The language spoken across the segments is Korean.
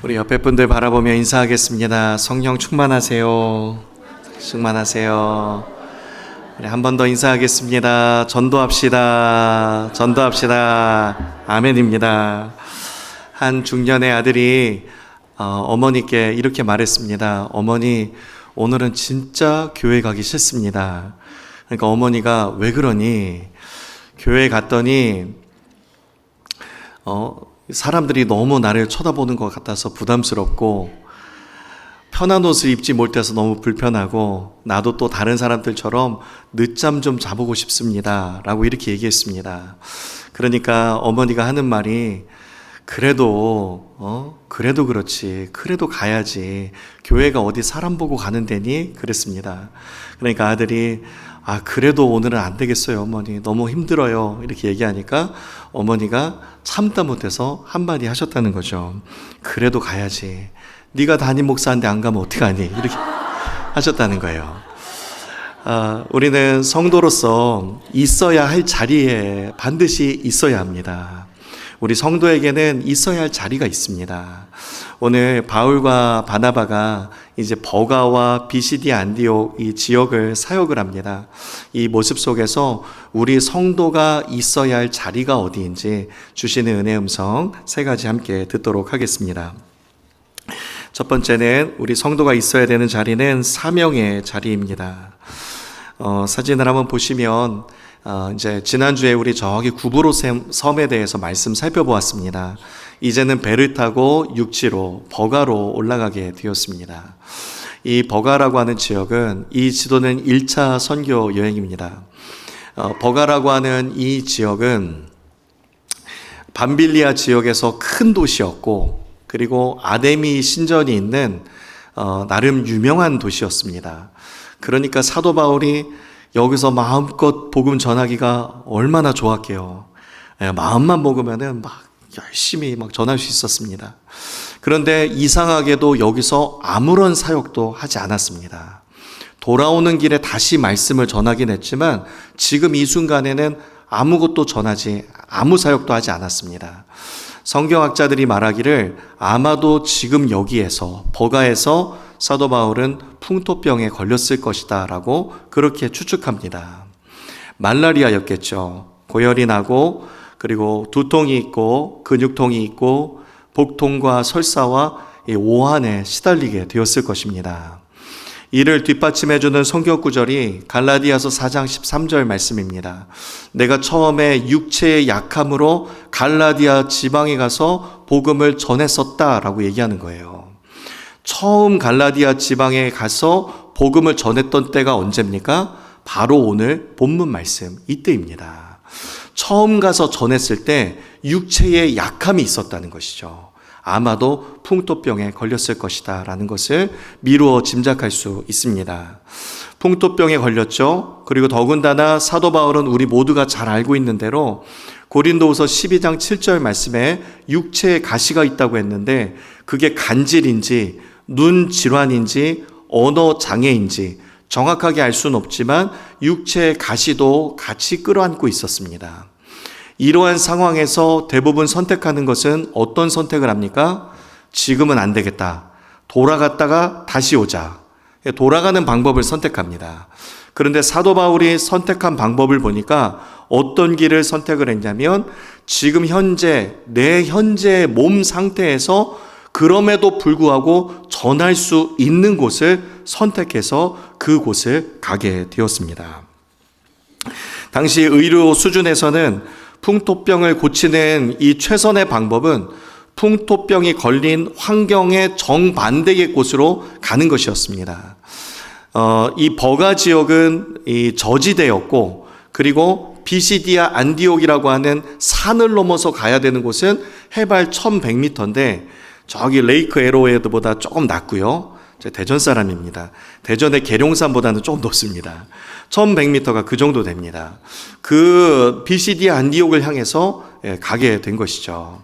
우리 옆에 분들 바라보며 인사하겠습니다. 성령 충만하세요. 충만하세요. 우리 한 번 더 인사하겠습니다. 전도합시다. 전도합시다. 아멘입니다. 한 중년의 아들이 어머니께 이렇게 말했습니다. 어머니, 오늘은 진짜 교회 가기 싫습니다. 그러니까 어머니가 왜 그러니? 교회 갔더니 사람들이 너무 나를 쳐다보는 것 같아서 부담스럽고 편한 옷을 입지 못해서 너무 불편하고 나도 또 다른 사람들처럼 늦잠 좀 자보고 싶습니다 라고 이렇게 얘기했습니다. 그러니까 어머니가 하는 말이 그래도 그렇지, 그래도 가야지, 교회가 어디 사람 보고 가는 데니? 그랬습니다. 그러니까 아들이 그래도 오늘은 안 되겠어요 어머니, 너무 힘들어요 이렇게 얘기하니까 어머니가 참다 못해서 한마디 하셨다는 거죠. 그래도 가야지, 네가 담임 목사인데 안 가면 어떡하니? 이렇게 하셨다는 거예요. 우리는 성도로서 있어야 할 자리에 반드시 있어야 합니다. 우리 성도에게는 있어야 할 자리가 있습니다. 오늘 바울과 바나바가 이제 버가와 비시디 안디옥 이 지역을 사역을 합니다. 이 모습 속에서 우리 성도가 있어야 할 자리가 어디인지 주시는 은혜 음성 세 가지 함께 듣도록 하겠습니다. 첫 번째는 우리 성도가 있어야 되는 자리는 사명의 자리입니다. 사진을 한번 보시면 이제 지난주에 우리 저기 구브로 섬에 대해서 말씀 살펴보았습니다. 이제는 배를 타고 육지로 버가로 올라가게 되었습니다. 이 버가라고 하는 지역은 이 지도는 1차 선교 여행입니다. 버가라고 하는 이 지역은 밤빌리아 지역에서 큰 도시였고 그리고 아데미 신전이 있는 나름 유명한 도시였습니다. 그러니까 사도 바울이 여기서 마음껏 복음 전하기가 얼마나 좋았게요. 마음만 먹으면은 막 열심히 막 전할 수 있었습니다. 그런데 이상하게도 여기서 아무런 사역도 하지 않았습니다. 돌아오는 길에 다시 말씀을 전하긴 했지만 지금 이 순간에는 아무것도 전하지, 아무 사역도 하지 않았습니다. 성경학자들이 말하기를 아마도 지금 여기에서 버가에서 사도 바울은 풍토병에 걸렸을 것이다 라고 그렇게 추측합니다. 말라리아였겠죠. 고열이 나고 그리고 두통이 있고 근육통이 있고 복통과 설사와 오한에 시달리게 되었을 것입니다. 이를 뒷받침해주는 성경 구절이 갈라디아서 4장 13절 말씀입니다. 내가 처음에 육체의 약함으로 갈라디아 지방에 가서 복음을 전했었다라고 얘기하는 거예요. 처음 갈라디아 지방에 가서 복음을 전했던 때가 언제입니까? 바로 오늘 본문 말씀 이때입니다. 처음 가서 전했을 때 육체의 약함이 있었다는 것이죠. 아마도 풍토병에 걸렸을 것이다 라는 것을 미루어 짐작할 수 있습니다. 풍토병에 걸렸죠. 그리고 더군다나 사도 바울은 우리 모두가 잘 알고 있는 대로 고린도후서 12장 7절 말씀에 육체에 가시가 있다고 했는데 그게 간질인지 눈 질환인지 언어 장애인지 정확하게 알 수는 없지만 육체의 가시도 같이 끌어안고 있었습니다. 이러한 상황에서 대부분 선택하는 것은 어떤 선택을 합니까? 지금은 안 되겠다. 돌아갔다가 다시 오자. 돌아가는 방법을 선택합니다. 그런데 사도 바울이 선택한 방법을 보니까 어떤 길을 선택을 했냐면 지금 현재 내 현재의 몸 상태에서 그럼에도 불구하고 전할 수 있는 곳을 선택해서 그곳을 가게 되었습니다. 당시 의료 수준에서는 풍토병을 고치는 이 최선의 방법은 풍토병이 걸린 환경의 정반대의 곳으로 가는 것이었습니다. 이 버가 지역은 이 저지대였고 그리고 비시디아 안디옥이라고 하는 산을 넘어서 가야 되는 곳은 해발 1100m인데 저기 레이크 에로헤드보다 조금 낮고요. 대전 사람입니다. 대전의 계룡산보다는 조금 높습니다. 1100m가 그 정도 됩니다. 그 비시디아 안디옥을 향해서 가게 된 것이죠.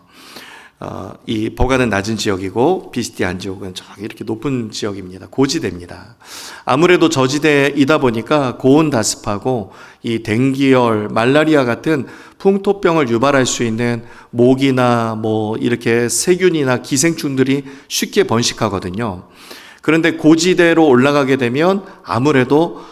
이 버가는 낮은 지역이고 비스디 안지옥은 저기 이렇게 높은 지역입니다. 고지대입니다. 아무래도 저지대이다 보니까 고온다습하고 이 댕기열, 말라리아 같은 풍토병을 유발할 수 있는 모기나 뭐 이렇게 세균이나 기생충들이 쉽게 번식하거든요. 그런데 고지대로 올라가게 되면 아무래도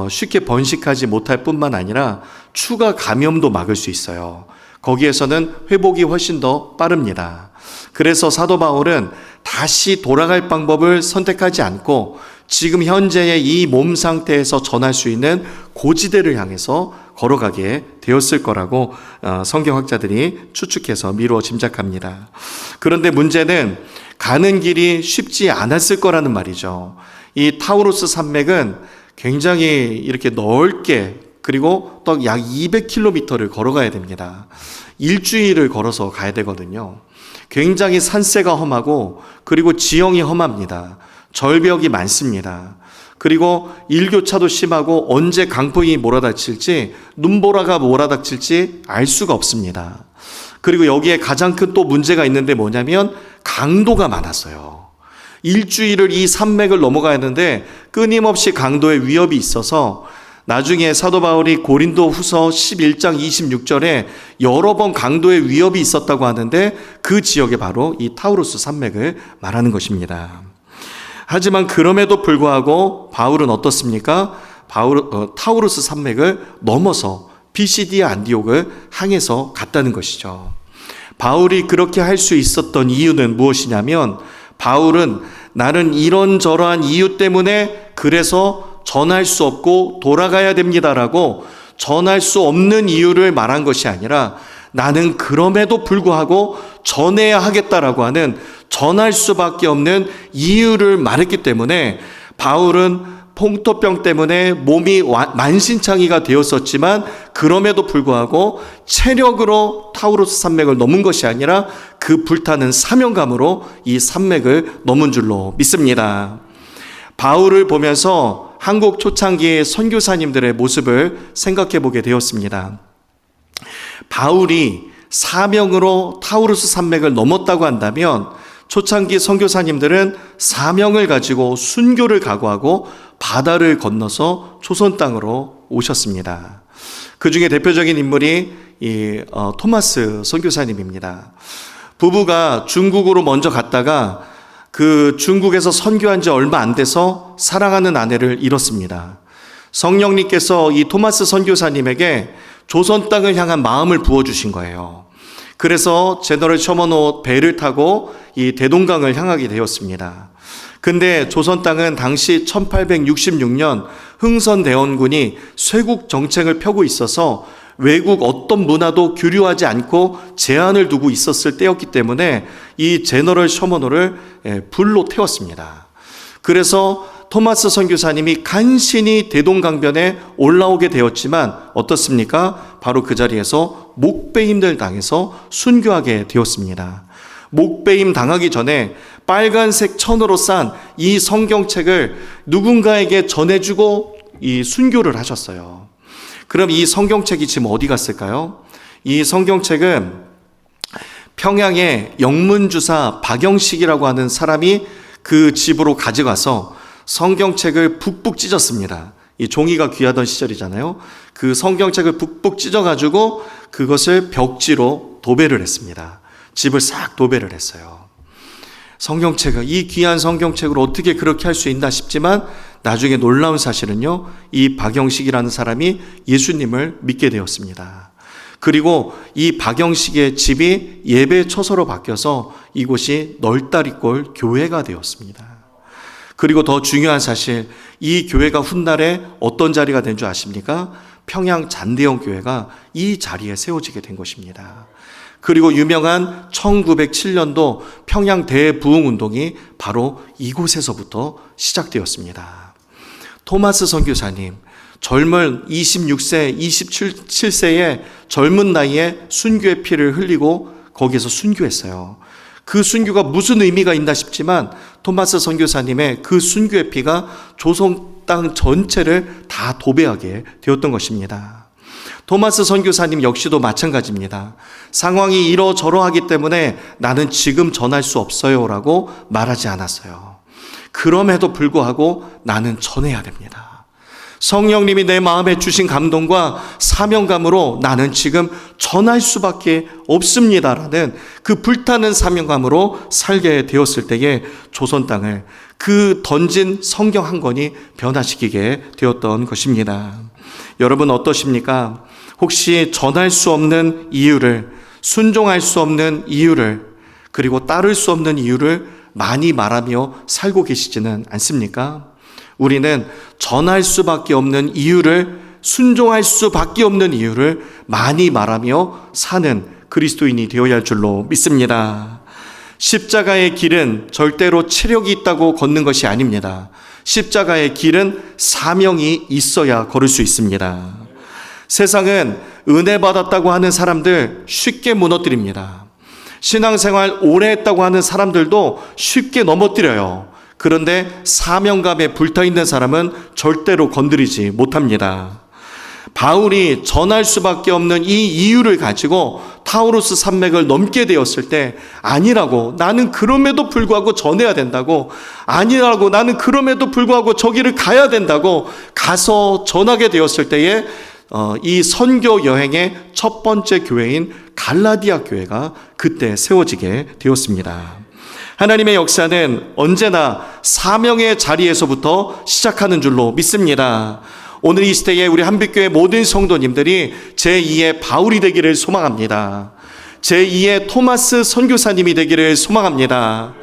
쉽게 번식하지 못할 뿐만 아니라 추가 감염도 막을 수 있어요. 거기에서는 회복이 훨씬 더 빠릅니다. 그래서 사도 바울은 다시 돌아갈 방법을 선택하지 않고 지금 현재의 이 몸 상태에서 전할 수 있는 고지대를 향해서 걸어가게 되었을 거라고 성경학자들이 추측해서 미루어 짐작합니다. 그런데 문제는 가는 길이 쉽지 않았을 거라는 말이죠. 이 타우루스 산맥은 굉장히 이렇게 넓게 그리고 또 약 200km를 걸어가야 됩니다. 일주일을 걸어서 가야 되거든요. 굉장히 산세가 험하고 그리고 지형이 험합니다. 절벽이 많습니다. 그리고 일교차도 심하고 언제 강풍이 몰아닥칠지 눈보라가 몰아닥칠지 알 수가 없습니다. 그리고 여기에 가장 큰 또 문제가 있는데 뭐냐면 강도가 많았어요. 일주일을 이 산맥을 넘어가야 하는데 끊임없이 강도의 위협이 있어서 나중에 사도 바울이 고린도 후서 11장 26절에 여러 번 강도의 위협이 있었다고 하는데 그 지역에 바로 이 타우루스 산맥을 말하는 것입니다. 하지만 그럼에도 불구하고 바울은 어떻습니까? 타우루스 산맥을 넘어서 비시디아 안디옥을 향해서 갔다는 것이죠. 바울이 그렇게 할 수 있었던 이유는 무엇이냐면 바울은 나는 이런저러한 이유 때문에 그래서 전할 수 없고 돌아가야 됩니다라고 전할 수 없는 이유를 말한 것이 아니라 나는 그럼에도 불구하고 전해야 하겠다라고 하는 전할 수밖에 없는 이유를 말했기 때문에 바울은 풍토병 때문에 몸이 만신창이가 되었었지만 그럼에도 불구하고 체력으로 타우루스 산맥을 넘은 것이 아니라 그 불타는 사명감으로 이 산맥을 넘은 줄로 믿습니다. 바울을 보면서 한국 초창기의 선교사님들의 모습을 생각해 보게 되었습니다. 바울이 사명으로 타우루스 산맥을 넘었다고 한다면 초창기 선교사님들은 사명을 가지고 순교를 각오하고 바다를 건너서 조선 땅으로 오셨습니다. 그 중에 대표적인 인물이 토마스 선교사님입니다. 부부가 중국으로 먼저 갔다가 그 중국에서 선교한 지 얼마 안 돼서 사랑하는 아내를 잃었습니다. 성령님께서 이 토마스 선교사님에게 조선 땅을 향한 마음을 부어주신 거예요. 그래서 제너럴 셔먼호 배를 타고 이 대동강을 향하게 되었습니다. 근데 조선 땅은 당시 1866년 흥선대원군이 쇄국 정책을 펴고 있어서 외국 어떤 문화도 교류하지 않고 제한을 두고 있었을 때였기 때문에 이 제너럴 셔먼호를 불로 태웠습니다. 그래서 토마스 선교사님이 간신히 대동강변에 올라오게 되었지만 어떻습니까? 바로 그 자리에서 목베임을 당해서 순교하게 되었습니다. 목베임 당하기 전에 빨간색 천으로 싼 이 성경책을 누군가에게 전해주고 이 순교를 하셨어요. 그럼 이 성경책이 지금 어디 갔을까요? 이 성경책은 평양의 영문주사 박영식이라고 하는 사람이 그 집으로 가져가서 성경책을 북북 찢었습니다. 이 종이가 귀하던 시절이잖아요. 그 성경책을 북북 찢어가지고 그것을 벽지로 도배를 했습니다. 집을 싹 도배를 했어요. 성경책을, 이 귀한 성경책을 어떻게 그렇게 할 수 있나 싶지만 나중에 놀라운 사실은요, 이 박영식이라는 사람이 예수님을 믿게 되었습니다. 그리고 이 박영식의 집이 예배 처소로 바뀌어서 이곳이 널다리꼴 교회가 되었습니다. 그리고 더 중요한 사실, 이 교회가 훗날에 어떤 자리가 된 줄 아십니까? 평양 잔대영 교회가 이 자리에 세워지게 된 것입니다. 그리고 유명한 1907년도 평양 대부흥운동이 바로 이곳에서부터 시작되었습니다. 토마스 선교사님, 젊은 26세, 27세의 젊은 나이에 순교의 피를 흘리고 거기에서 순교했어요. 그 순교가 무슨 의미가 있나 싶지만 토마스 선교사님의 그 순교의 피가 조선 땅 전체를 다 도배하게 되었던 것입니다. 토마스 선교사님 역시도 마찬가지입니다. 상황이 이러저러하기 때문에 나는 지금 전할 수 없어요 라고 말하지 않았어요. 그럼에도 불구하고 나는 전해야 됩니다. 성령님이 내 마음에 주신 감동과 사명감으로 나는 지금 전할 수밖에 없습니다라는 그 불타는 사명감으로 살게 되었을 때에 조선 땅을 그 던진 성경 한 권이 변화시키게 되었던 것입니다. 여러분 어떠십니까? 혹시 전할 수 없는 이유를, 순종할 수 없는 이유를, 그리고 따를 수 없는 이유를 많이 말하며 살고 계시지는 않습니까? 우리는 전할 수밖에 없는 이유를, 순종할 수밖에 없는 이유를 많이 말하며 사는 그리스도인이 되어야 할 줄로 믿습니다. 십자가의 길은 절대로 체력이 있다고 걷는 것이 아닙니다. 십자가의 길은 사명이 있어야 걸을 수 있습니다. 세상은 은혜 받았다고 하는 사람들 쉽게 무너뜨립니다. 신앙생활 오래 했다고 하는 사람들도 쉽게 넘어뜨려요. 그런데 사명감에 불타있는 사람은 절대로 건드리지 못합니다. 바울이 전할 수밖에 없는 이 이유를 가지고 타우루스 산맥을 넘게 되었을 때 아니라고, 나는 그럼에도 불구하고 전해야 된다고, 아니라고, 나는 그럼에도 불구하고 저기를 가야 된다고 가서 전하게 되었을 때에 이 선교 여행의 첫 번째 교회인 갈라디아 교회가 그때 세워지게 되었습니다. 하나님의 역사는 언제나 사명의 자리에서부터 시작하는 줄로 믿습니다. 오늘 이 시대에 우리 한빛교회 모든 성도님들이 제2의 바울이 되기를 소망합니다. 제2의 토마스 선교사님이 되기를 소망합니다.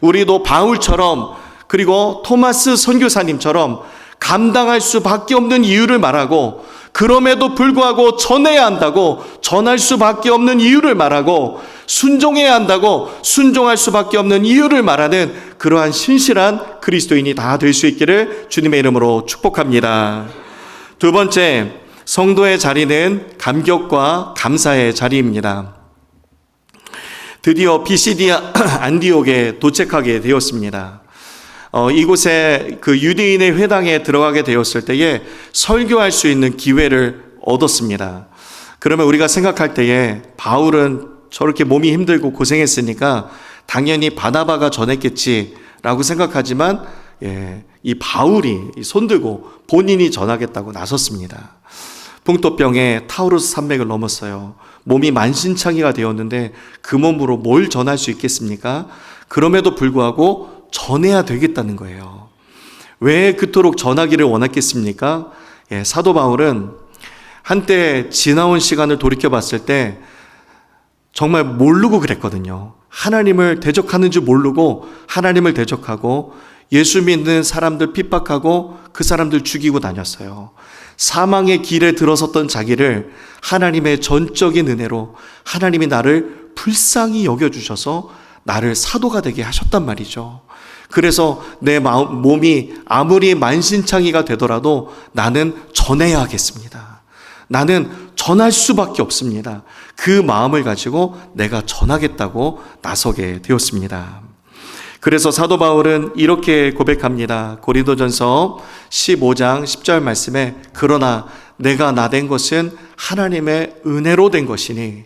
우리도 바울처럼, 그리고 토마스 선교사님처럼 감당할 수밖에 없는 이유를 말하고, 그럼에도 불구하고 전해야 한다고 전할 수밖에 없는 이유를 말하고, 순종해야 한다고 순종할 수밖에 없는 이유를 말하는 그러한 신실한 그리스도인이 다 될 수 있기를 주님의 이름으로 축복합니다. 두 번째, 성도의 자리는 감격과 감사의 자리입니다. 드디어 피시디아 안디옥에 도착하게 되었습니다. 이곳에 그 유대인의 회당에 들어가게 되었을 때에 설교할 수 있는 기회를 얻었습니다. 그러면 우리가 생각할 때에 바울은 저렇게 몸이 힘들고 고생했으니까 당연히 바나바가 전했겠지라고 생각하지만, 이 바울이 손들고 본인이 전하겠다고 나섰습니다. 풍토병에 타우루스 산맥을 넘었어요. 몸이 만신창이가 되었는데 그 몸으로 뭘 전할 수 있겠습니까? 그럼에도 불구하고 전해야 되겠다는 거예요. 왜 그토록 전하기를 원했겠습니까? 사도 바울은 한때 지나온 시간을 돌이켜 봤을 때 정말 모르고 그랬거든요. 하나님을 대적하는 줄 모르고 하나님을 대적하고 예수 믿는 사람들 핍박하고 그 사람들 죽이고 다녔어요. 사망의 길에 들어섰던 자기를 하나님의 전적인 은혜로 하나님이 나를 불쌍히 여겨주셔서 나를 사도가 되게 하셨단 말이죠. 그래서 내 몸이 아무리 만신창이가 되더라도 나는 전해야 하겠습니다. 나는 전할 수밖에 없습니다. 그 마음을 가지고 내가 전하겠다고 나서게 되었습니다. 그래서 사도 바울은 이렇게 고백합니다. 고린도전서 15장 10절 말씀에, 그러나 내가 나된 것은 하나님의 은혜로 된 것이니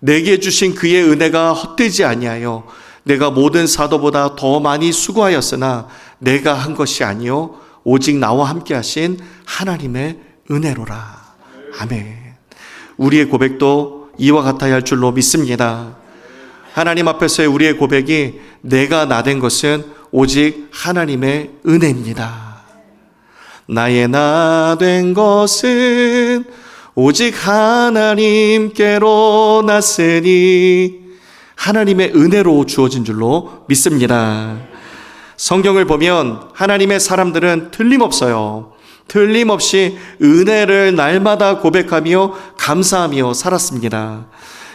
내게 주신 그의 은혜가 헛되지 아니하여 내가 모든 사도보다 더 많이 수고하였으나 내가 한 것이 아니요 오직 나와 함께 하신 하나님의 은혜로라. 아멘. 우리의 고백도 이와 같아야 할 줄로 믿습니다. 하나님 앞에서의 우리의 고백이 내가 나된 것은 오직 하나님의 은혜입니다. 나의 나된 것은 오직 하나님께로 났으니 하나님의 은혜로 주어진 줄로 믿습니다. 성경을 보면 하나님의 사람들은 틀림없어요. 틀림없이 은혜를 날마다 고백하며 감사하며 살았습니다.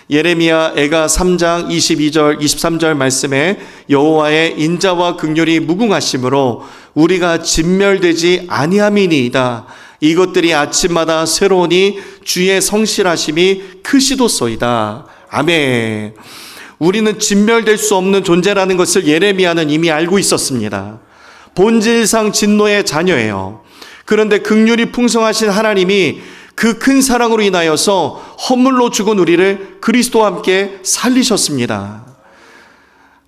예레미야 애가 3장 22절 23절 말씀에 여호와의 인자와 긍휼이 무궁하심으로 우리가 진멸되지 아니함이니이다. 이것들이 아침마다 새로우니 주의 성실하심이 크시도소이다. 아멘. 우리는 진멸될 수 없는 존재라는 것을 예레미야는 이미 알고 있었습니다. 본질상 진노의 자녀예요. 그런데 긍휼이 풍성하신 하나님이 그 큰 사랑으로 인하여서 허물로 죽은 우리를 그리스도와 함께 살리셨습니다.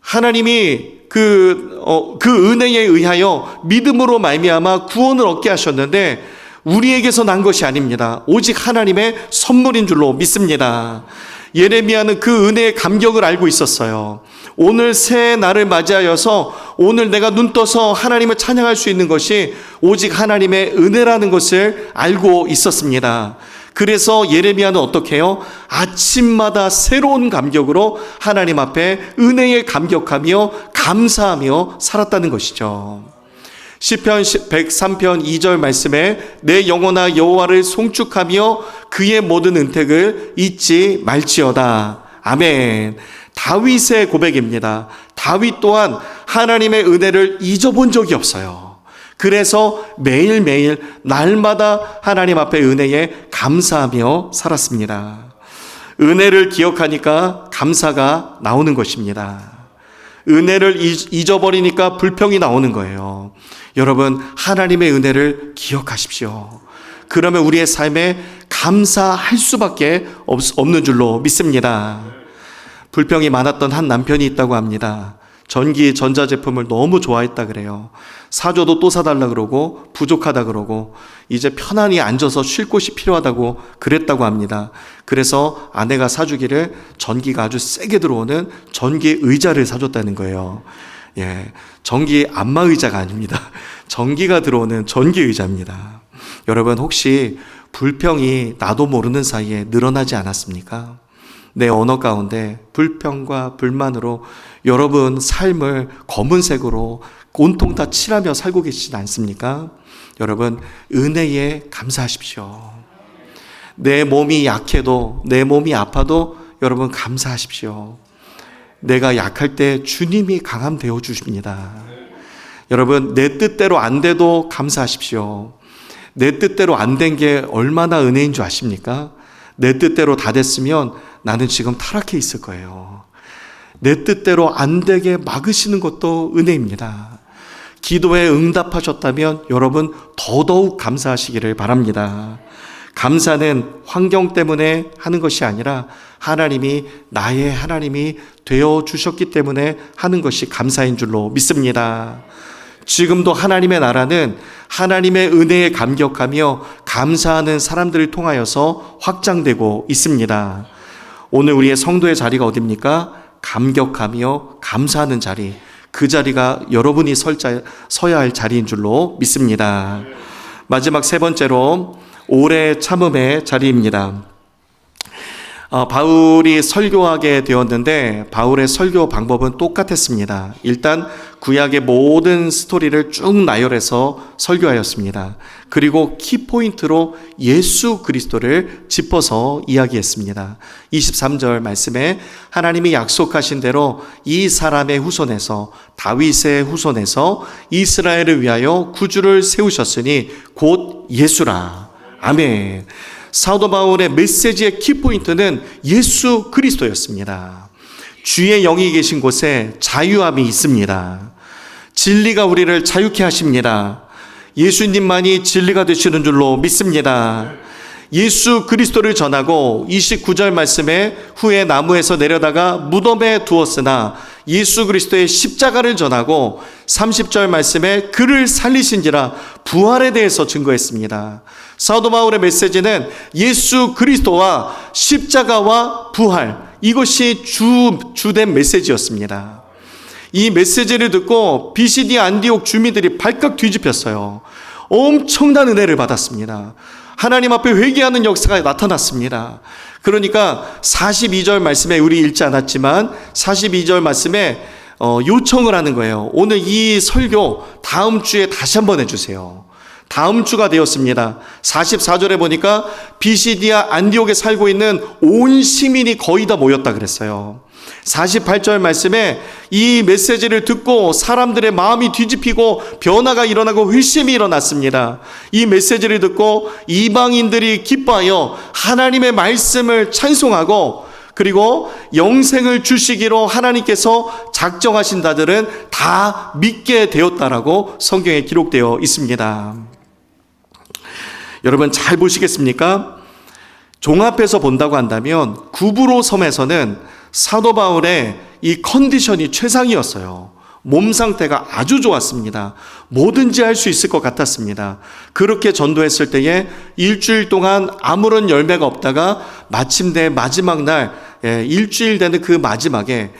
하나님이 그 은혜에 의하여 믿음으로 말미암아 구원을 얻게 하셨는데 우리에게서 난 것이 아닙니다. 오직 하나님의 선물인 줄로 믿습니다. 예레미야는 그 은혜의 감격을 알고 있었어요. 오늘 새 날을 맞이하여서 오늘 내가 눈 떠서 하나님을 찬양할 수 있는 것이 오직 하나님의 은혜라는 것을 알고 있었습니다. 그래서 예레미야는 어떻게 해요? 아침마다 새로운 감격으로 하나님 앞에 은혜에 감격하며 감사하며 살았다는 것이죠. 시편 103편 2절 말씀에 내 영혼아 여호와를 송축하며 그의 모든 은택을 잊지 말지어다. 아멘. 다윗의 고백입니다. 다윗 또한 하나님의 은혜를 잊어본 적이 없어요. 그래서 매일매일 날마다 하나님 앞에 은혜에 감사하며 살았습니다. 은혜를 기억하니까 감사가 나오는 것입니다. 은혜를 잊어버리니까 불평이 나오는 거예요. 여러분, 하나님의 은혜를 기억하십시오. 그러면 우리의 삶에 감사할 수밖에 없는 줄로 믿습니다. 불평이 많았던 한 남편이 있다고 합니다. 전기, 전자제품을 너무 좋아했다 그래요. 사줘도 또 사달라 그러고 부족하다 그러고 이제 편안히 앉아서 쉴 곳이 필요하다고 그랬다고 합니다. 그래서 아내가 사주기를 전기가 아주 세게 들어오는 전기 의자를 사줬다는 거예요. 예, 전기 안마의자가 아닙니다. 전기가 들어오는 전기 의자입니다. 여러분, 혹시 불평이 나도 모르는 사이에 늘어나지 않았습니까? 내 언어 가운데 불평과 불만으로 여러분 삶을 검은색으로 온통 다 칠하며 살고 계시지 않습니까? 여러분, 은혜에 감사하십시오. 내 몸이 약해도, 내 몸이 아파도 여러분 감사하십시오. 내가 약할 때 주님이 강함 되어 주십니다. 여러분, 내 뜻대로 안 돼도 감사하십시오. 내 뜻대로 안 된 게 얼마나 은혜인 줄 아십니까? 내 뜻대로 다 됐으면 나는 지금 타락해 있을 거예요. 내 뜻대로 안 되게 막으시는 것도 은혜입니다. 기도에 응답하셨다면 여러분 더더욱 감사하시기를 바랍니다. 감사는 환경 때문에 하는 것이 아니라 하나님이 나의 하나님이 되어 주셨기 때문에 하는 것이 감사인 줄로 믿습니다. 지금도 하나님의 나라는 하나님의 은혜에 감격하며 감사하는 사람들을 통하여서 확장되고 있습니다. 오늘 우리의 성도의 자리가 어디입니까? 감격하며 감사하는 자리, 그 자리가 여러분이 서야 할 자리인 줄로 믿습니다. 마지막 세 번째로 오래 참음의 자리입니다. 바울이 설교하게 되었는데 바울의 설교 방법은 똑같았습니다. 일단 구약의 모든 스토리를 쭉 나열해서 설교하였습니다. 그리고 키포인트로 예수 그리스도를 짚어서 이야기했습니다. 23절 말씀에 하나님이 약속하신 대로 이 사람의 후손에서, 다윗의 후손에서 이스라엘을 위하여 구주를 세우셨으니 곧 예수라. 아멘. 사도 바울의 메시지의 키포인트는 예수 그리스도였습니다. 주의 영이 계신 곳에 자유함이 있습니다. 진리가 우리를 자유케 하십니다. 예수님만이 진리가 되시는 줄로 믿습니다. 예수 그리스도를 전하고 29절 말씀에 후에 나무에서 내려다가 무덤에 두었으나 예수 그리스도의 십자가를 전하고 30절 말씀에 그를 살리신지라 부활에 대해서 증거했습니다. 사도 바울의 메시지는 예수 그리스도와 십자가와 부활, 이것이 주된 메시지였습니다. 이 메시지를 듣고 비시디 안디옥 주민들이 발칵 뒤집혔어요. 엄청난 은혜를 받았습니다. 하나님 앞에 회개하는 역사가 나타났습니다. 그러니까 42절 말씀에 우리 읽지 않았지만 42절 말씀에 요청을 하는 거예요. 오늘 이 설교 다음 주에 다시 한번 해주세요. 다음 주가 되었습니다. 44절에 보니까 비시디아 안디옥에 살고 있는 온 시민이 거의 다 모였다 그랬어요. 48절 말씀에 이 메시지를 듣고 사람들의 마음이 뒤집히고 변화가 일어나고 회심이 일어났습니다. 이 메시지를 듣고 이방인들이 기뻐하여 하나님의 말씀을 찬송하고 그리고 영생을 주시기로 하나님께서 작정하신 자들은 다 믿게 되었다라고 성경에 기록되어 있습니다. 여러분 잘 보시겠습니까? 종합해서 본다고 한다면 구브로 섬에서는 사도 바울의 이 컨디션이 최상이었어요. 몸 상태가 아주 좋았습니다. 뭐든지 할 수 있을 것 같았습니다. 그렇게 전도했을 때에 일주일 동안 아무런 열매가 없다가 마침내 마지막 날, 일주일 되는 그 마지막에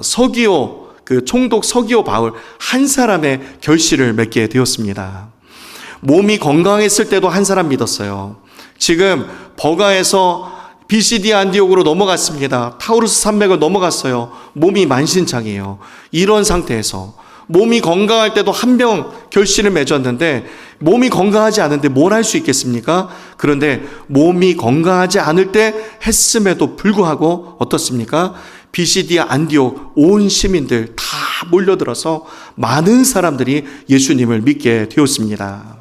서기오, 그 총독 서기오 바울 한 사람의 결실을 맺게 되었습니다. 몸이 건강했을 때도 한 사람 믿었어요. 지금 버가에서 비시디아 안디옥으로 넘어갔습니다. 타우루스 산맥을 넘어갔어요. 몸이 만신창이에요. 이런 상태에서 몸이 건강할 때도 한 명 결실을 맺었는데 몸이 건강하지 않은데 뭘 할 수 있겠습니까? 그런데 몸이 건강하지 않을 때 했음에도 불구하고 어떻습니까? 비시디아 안디옥 온 시민들 다 몰려들어서 많은 사람들이 예수님을 믿게 되었습니다.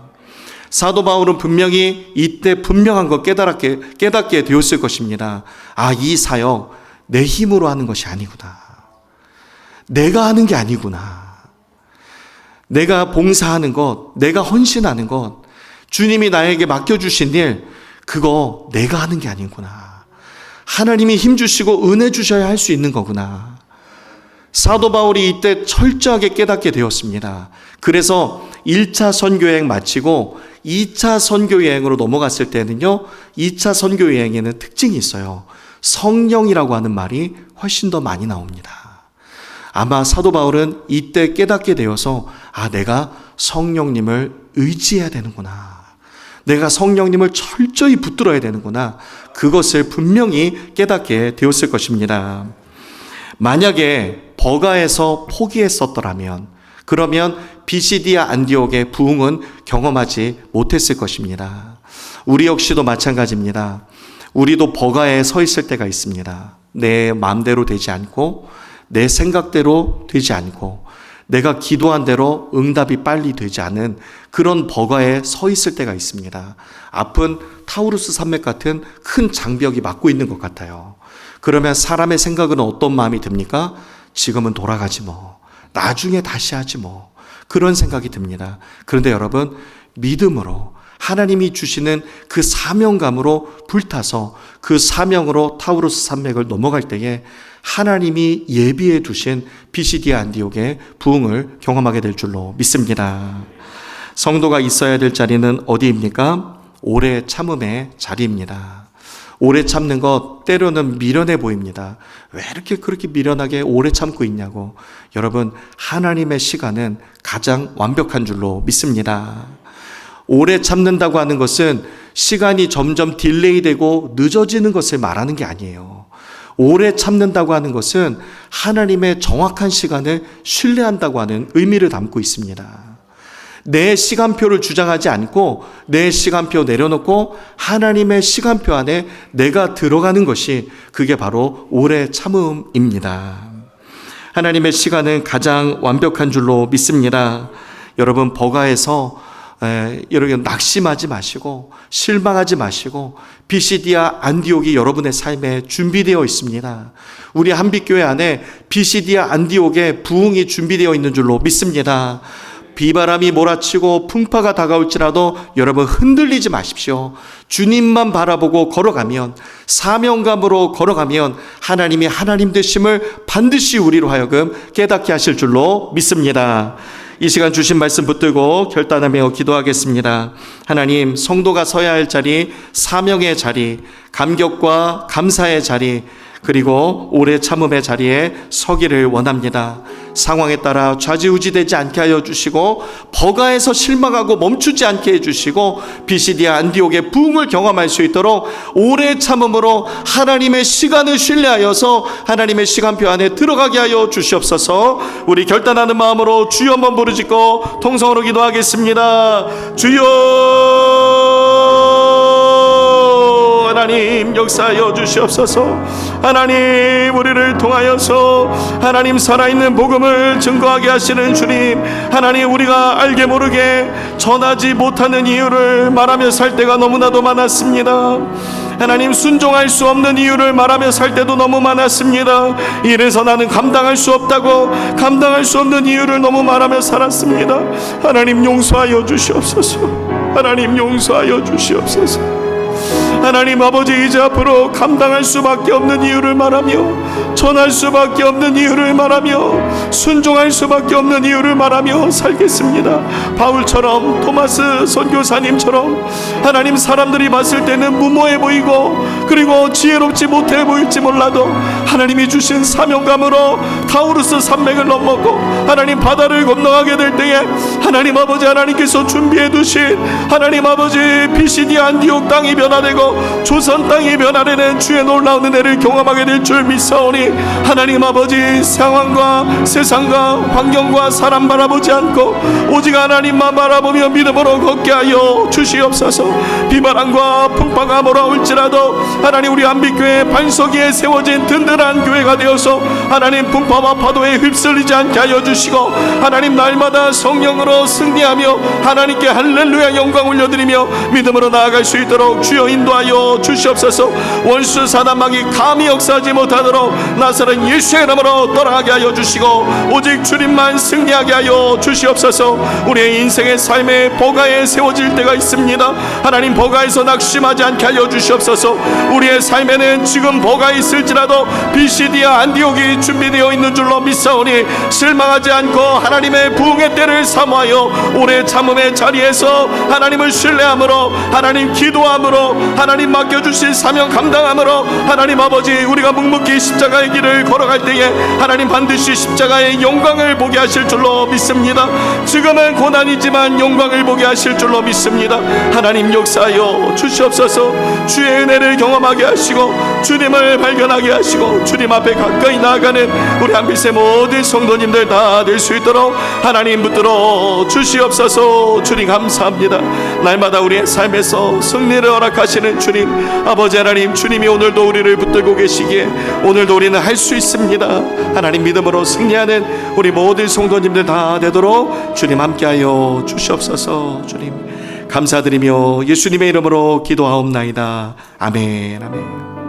사도 바울은 분명히 이때 분명한 것 깨닫게 되었을 것입니다. 아, 이 사역 내 힘으로 하는 것이 아니구나. 내가 하는 게 아니구나. 내가 봉사하는 것, 내가 헌신하는 것, 주님이 나에게 맡겨주신 일, 그거 내가 하는 게 아니구나. 하나님이 힘 주시고 은혜 주셔야 할 수 있는 거구나. 사도 바울이 이때 철저하게 깨닫게 되었습니다. 그래서 1차 선교여행 마치고 2차 선교여행으로 넘어갔을 때는요, 2차 선교여행에는 특징이 있어요. 성령이라고 하는 말이 훨씬 더 많이 나옵니다. 아마 사도 바울은 이때 깨닫게 되어서 아, 내가 성령님을 의지해야 되는구나. 내가 성령님을 철저히 붙들어야 되는구나. 그것을 분명히 깨닫게 되었을 것입니다. 만약에 버가에서 포기했었더라면 그러면 비시디아 안디옥의 부흥은 경험하지 못했을 것입니다. 우리 역시도 마찬가지입니다. 우리도 버가에 서 있을 때가 있습니다. 내 마음대로 되지 않고 내 생각대로 되지 않고 내가 기도한 대로 응답이 빨리 되지 않은 그런 버가에 서 있을 때가 있습니다. 앞은 타우루스 산맥 같은 큰 장벽이 막고 있는 것 같아요. 그러면 사람의 생각은 어떤 마음이 듭니까? 지금은 돌아가지 뭐. 나중에 다시 하지 뭐. 그런 생각이 듭니다. 그런데 여러분, 믿음으로 하나님이 주시는 그 사명감으로 불타서 그 사명으로 타우루스 산맥을 넘어갈 때에 하나님이 예비해 두신 비시디아 안디옥의 부흥을 경험하게 될 줄로 믿습니다. 성도가 있어야 될 자리는 어디입니까? 오래 참음의 자리입니다. 오래 참는 것 때로는 미련해 보입니다. 왜 이렇게 그렇게 미련하게 오래 참고 있냐고. 여러분, 하나님의 시간은 가장 완벽한 줄로 믿습니다. 오래 참는다고 하는 것은 시간이 점점 딜레이되고 늦어지는 것을 말하는 게 아니에요. 오래 참는다고 하는 것은 하나님의 정확한 시간을 신뢰한다고 하는 의미를 담고 있습니다. 내 시간표를 주장하지 않고 내 시간표 내려놓고 하나님의 시간표 안에 내가 들어가는 것이 그게 바로 오래 참음입니다. 하나님의 시간은 가장 완벽한 줄로 믿습니다. 여러분, 버가에서 여러분 낙심하지 마시고 실망하지 마시고 비시디아 안디옥이 여러분의 삶에 준비되어 있습니다. 우리 한빛교회 안에 비시디아 안디옥의 부흥이 준비되어 있는 줄로 믿습니다. 비바람이 몰아치고 풍파가 다가올지라도 여러분 흔들리지 마십시오. 주님만 바라보고 걸어가면, 사명감으로 걸어가면 하나님이 하나님 되심을 반드시 우리로 하여금 깨닫게 하실 줄로 믿습니다. 이 시간 주신 말씀 붙들고 결단하며 기도하겠습니다. 하나님, 성도가 서야 할 자리, 사명의 자리, 감격과 감사의 자리, 그리고 오래 참음의 자리에 서기를 원합니다. 상황에 따라 좌지우지되지 않게 하여 주시고 버가에서 실망하고 멈추지 않게 해주시고 비시디아 안디옥의 부흥을 경험할 수 있도록 오래 참음으로 하나님의 시간을 신뢰하여서 하나님의 시간표 안에 들어가게 하여 주시옵소서. 우리 결단하는 마음으로 주여 한번 부르짖고 통성으로 기도하겠습니다. 주여, 하나님 역사하여 주시옵소서. 하나님, 우리를 통하여서 하나님 살아있는 복음을 증거하게 하시는 주님, 하나님, 우리가 알게 모르게 전하지 못하는 이유를 말하며 살 때가 너무나도 많았습니다. 하나님, 순종할 수 없는 이유를 말하며 살 때도 너무 많았습니다. 이래서 나는 감당할 수 없다고 감당할 수 없는 이유를 너무 말하며 살았습니다. 하나님 용서하여 주시옵소서. 하나님 용서하여 주시옵소서. 하나님 아버지 이제 앞으로 감당할 수밖에 없는 이유를 말하며 전할 수밖에 없는 이유를 말하며 순종할 수밖에 없는 이유를 말하며 살겠습니다. 바울처럼 토마스 선교사님처럼 하나님 사람들이 봤을 때는 무모해 보이고 그리고 지혜롭지 못해 보일지 몰라도 하나님이 주신 사명감으로 타우루스 산맥을 넘었고 하나님 바다를 건너가게 될 때에 하나님 아버지 하나님께서 준비해 두신 하나님 아버지 피시디아 안디옥 땅이 변화되고 조선 땅이 변화되는 주의 놀라운 은혜를 경험하게 될 줄 믿사오니 하나님 아버지 상황과 세상과 환경과 사람 바라보지 않고 오직 하나님만 바라보며 믿음으로 걷게 하여 주시옵소서. 비바람과 풍파가 몰아올지라도 하나님 우리 안빛교회 반석 위에 세워진 든든한 교회가 되어서 하나님 풍파와 파도에 휩쓸리지 않게 하여 주시고 하나님 날마다 성령으로 승리하며 하나님께 할렐루야 영광 올려드리며 믿음으로 나아갈 수 있도록 주여 인도하여 주시옵소서. 원수 사단마귀 감히 역사하지 못하도록 나사렛 예수의 이름으로 떠나가게 하여 주시고 오직 주님만 승리하게 하여 주시옵소서. 우리의 인생의 삶의 보가에 세워질 때가 있습니다. 하나님 보가에서 낙심하지 않게 하여 주시옵소서. 우리의 삶에는 지금 보가 있을지라도 비시디아 안디옥이 준비되어 있는 줄로 믿사오니 실망하지 않고 하나님의 부흥의 때를 사모하여 오래 참음의 자리에서 하나님을 신뢰함으로 하나님 기도함으로 하나님 맡겨주신 사명 감당함으로 하나님 아버지 우리가 묵묵히 십자가의 길을 걸어갈 때에 하나님 반드시 십자가의 영광을 보게 하실 줄로 믿습니다. 지금은 고난이지만 영광을 보게 하실 줄로 믿습니다. 하나님 역사하여 주시옵소서. 주의 은혜를 경험하게 하시고 주님을 발견하게 하시고 주님 앞에 가까이 나아가는 우리 한빛의 모든 성도님들 다 될 수 있도록 하나님 붙들어 주시옵소서. 주님 감사합니다. 날마다 우리의 삶에서 승리를 허락하시는 주님 아버지 하나님, 주님이 오늘도 우리를 붙들고 계시기에 오늘도 우리는 할 수 있습니다. 하나님 믿음으로 승리하는 우리 모든 성도님들 다 되도록 주님 함께하여 주시옵소서. 주님 감사드리며 예수님의 이름으로 기도하옵나이다. 아멘. 아멘.